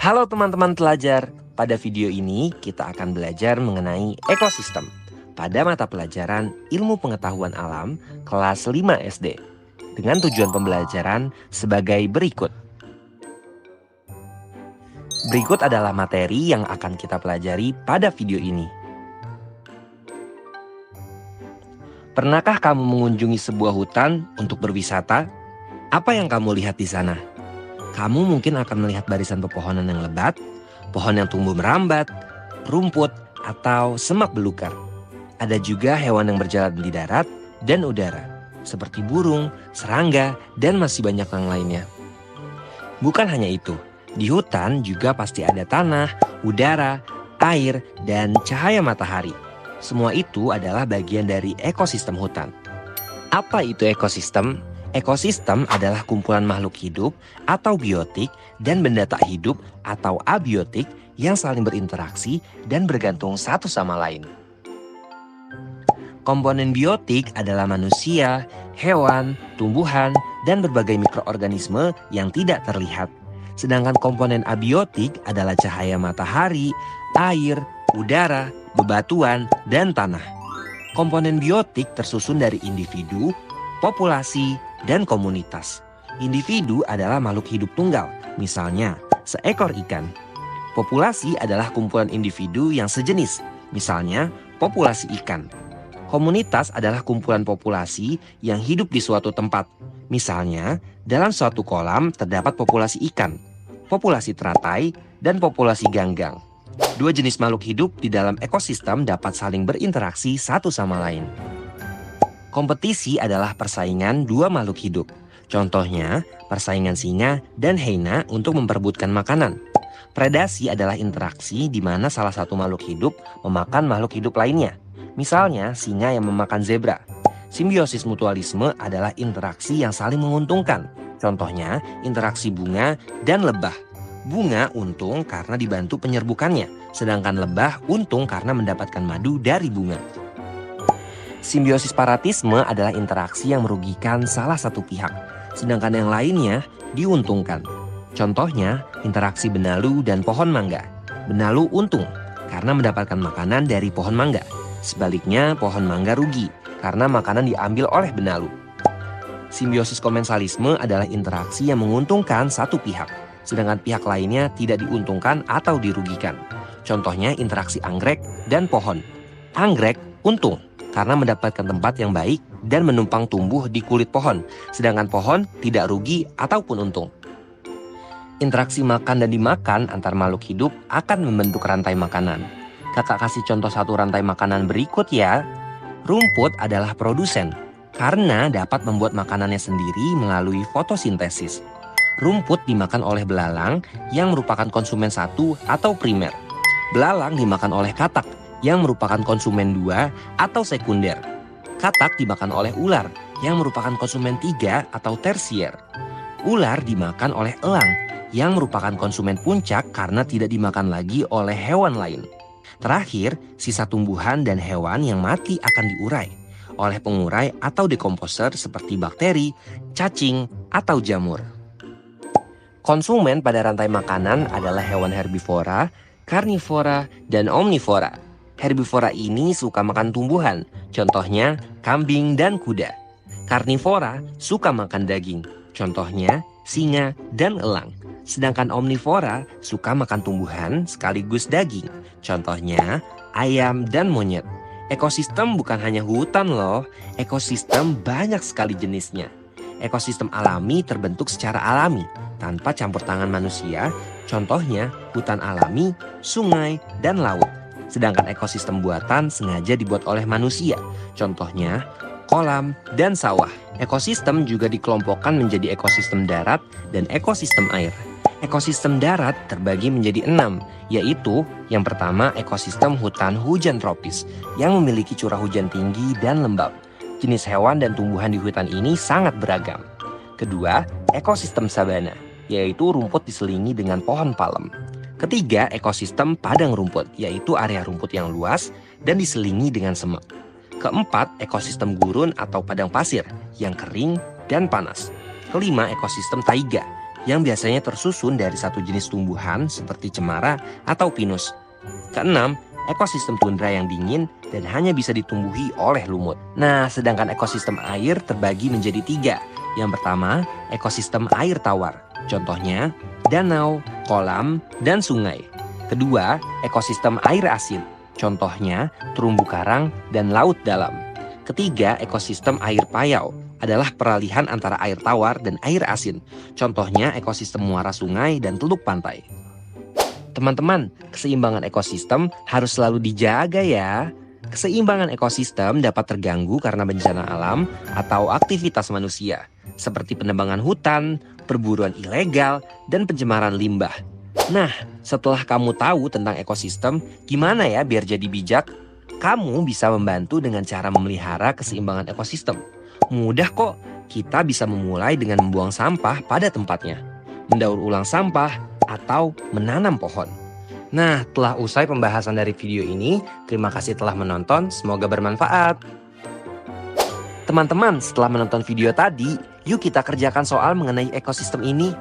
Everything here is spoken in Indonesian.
Halo teman-teman pelajar, pada video ini kita akan belajar mengenai ekosistem pada mata pelajaran Ilmu Pengetahuan Alam kelas 5 SD dengan tujuan pembelajaran sebagai berikut. Berikut adalah materi yang akan kita pelajari pada video ini. Pernahkah kamu mengunjungi sebuah hutan untuk berwisata? Apa yang kamu lihat di sana? Kamu mungkin akan melihat barisan pepohonan yang lebat, pohon yang tumbuh merambat, rumput, atau semak belukar. Ada juga hewan yang berjalan di darat dan udara, seperti burung, serangga, dan masih banyak yang lainnya. Bukan hanya itu, di hutan juga pasti ada tanah, udara, air, dan cahaya matahari. Semua itu adalah bagian dari ekosistem hutan. Apa itu ekosistem? Ekosistem adalah kumpulan makhluk hidup atau biotik dan benda tak hidup atau abiotik yang saling berinteraksi dan bergantung satu sama lain. Komponen biotik adalah manusia, hewan, tumbuhan, dan berbagai mikroorganisme yang tidak terlihat. Sedangkan komponen abiotik adalah cahaya matahari, air, udara, bebatuan, dan tanah. Komponen biotik tersusun dari individu, populasi, dan komunitas. Individu adalah makhluk hidup tunggal, misalnya seekor ikan. Populasi adalah kumpulan individu yang sejenis, misalnya populasi ikan. Komunitas adalah kumpulan populasi yang hidup di suatu tempat, misalnya dalam suatu kolam terdapat populasi ikan, populasi teratai, dan populasi ganggang. Dua jenis makhluk hidup di dalam ekosistem dapat saling berinteraksi satu sama lain. Kompetisi adalah persaingan dua makhluk hidup. Contohnya, persaingan singa dan hyena untuk memperebutkan makanan. Predasi adalah interaksi di mana salah satu makhluk hidup memakan makhluk hidup lainnya. Misalnya, singa yang memakan zebra. Simbiosis mutualisme adalah interaksi yang saling menguntungkan. Contohnya, interaksi bunga dan lebah. Bunga untung karena dibantu penyerbukannya, sedangkan lebah untung karena mendapatkan madu dari bunga. Simbiosis paratisme adalah interaksi yang merugikan salah satu pihak, sedangkan yang lainnya diuntungkan. Contohnya, interaksi benalu dan pohon mangga. Benalu untung karena mendapatkan makanan dari pohon mangga. Sebaliknya, pohon mangga rugi karena makanan diambil oleh benalu. Simbiosis komensalisme adalah interaksi yang menguntungkan satu pihak, sedangkan pihak lainnya tidak diuntungkan atau dirugikan. Contohnya, interaksi anggrek dan pohon. Anggrek untung karena mendapatkan tempat yang baik dan menumpang tumbuh di kulit pohon, sedangkan pohon tidak rugi ataupun untung. Interaksi makan dan dimakan antar makhluk hidup akan membentuk rantai makanan. Kakak kasih contoh satu rantai makanan berikut ya. Rumput adalah produsen karena dapat membuat makanannya sendiri melalui fotosintesis. Rumput dimakan oleh belalang yang merupakan konsumen satu atau primer. Belalang dimakan oleh katak yang merupakan konsumen 2 atau sekunder. Katak dimakan oleh ular yang merupakan konsumen 3 atau tersier. Ular dimakan oleh elang yang merupakan konsumen puncak karena tidak dimakan lagi oleh hewan lain. Terakhir, sisa tumbuhan dan hewan yang mati akan diurai oleh pengurai atau dekomposer seperti bakteri, cacing, atau jamur. Konsumen pada rantai makanan adalah hewan herbivora, karnivora, dan omnivora. Herbivora ini suka makan tumbuhan, contohnya kambing dan kuda. Karnivora suka makan daging, contohnya singa dan elang. Sedangkan omnivora suka makan tumbuhan sekaligus daging, contohnya ayam dan monyet. Ekosistem bukan hanya hutan loh, ekosistem banyak sekali jenisnya. Ekosistem alami terbentuk secara alami, tanpa campur tangan manusia, contohnya hutan alami, sungai, dan laut. Sedangkan ekosistem buatan sengaja dibuat oleh manusia, contohnya kolam dan sawah. Ekosistem juga dikelompokkan menjadi ekosistem darat dan ekosistem air. Ekosistem darat terbagi menjadi 6, yaitu yang pertama ekosistem hutan hujan tropis yang memiliki curah hujan tinggi dan lembab. Jenis hewan dan tumbuhan di hutan ini sangat beragam. Kedua, ekosistem sabana, yaitu rumput diselingi dengan pohon palem. Ketiga, ekosistem padang rumput, yaitu area rumput yang luas dan diselingi dengan semak. Keempat, ekosistem gurun atau padang pasir yang kering dan panas. Kelima, ekosistem taiga, yang biasanya tersusun dari satu jenis tumbuhan seperti cemara atau pinus. Keenam, ekosistem tundra yang dingin dan hanya bisa ditumbuhi oleh lumut. Nah, sedangkan ekosistem air terbagi menjadi 3. Yang pertama, ekosistem air tawar. Contohnya, danau, kolam, dan sungai. Kedua, ekosistem air asin. Contohnya, terumbu karang dan laut dalam. Ketiga, ekosistem air payau adalah peralihan antara air tawar dan air asin. Contohnya, ekosistem muara sungai dan teluk pantai. Teman-teman, keseimbangan ekosistem harus selalu dijaga ya. Keseimbangan ekosistem dapat terganggu karena bencana alam atau aktivitas manusia, seperti penebangan hutan, perburuan ilegal, dan pencemaran limbah. Nah, setelah kamu tahu tentang ekosistem, gimana ya biar jadi bijak? Kamu bisa membantu dengan cara memelihara keseimbangan ekosistem. Mudah kok, kita bisa memulai dengan membuang sampah pada tempatnya, mendaur ulang sampah, atau menanam pohon. Nah, telah usai pembahasan dari video ini, terima kasih telah menonton, semoga bermanfaat. Teman-teman, setelah menonton video tadi, yuk kita kerjakan soal mengenai ekosistem ini.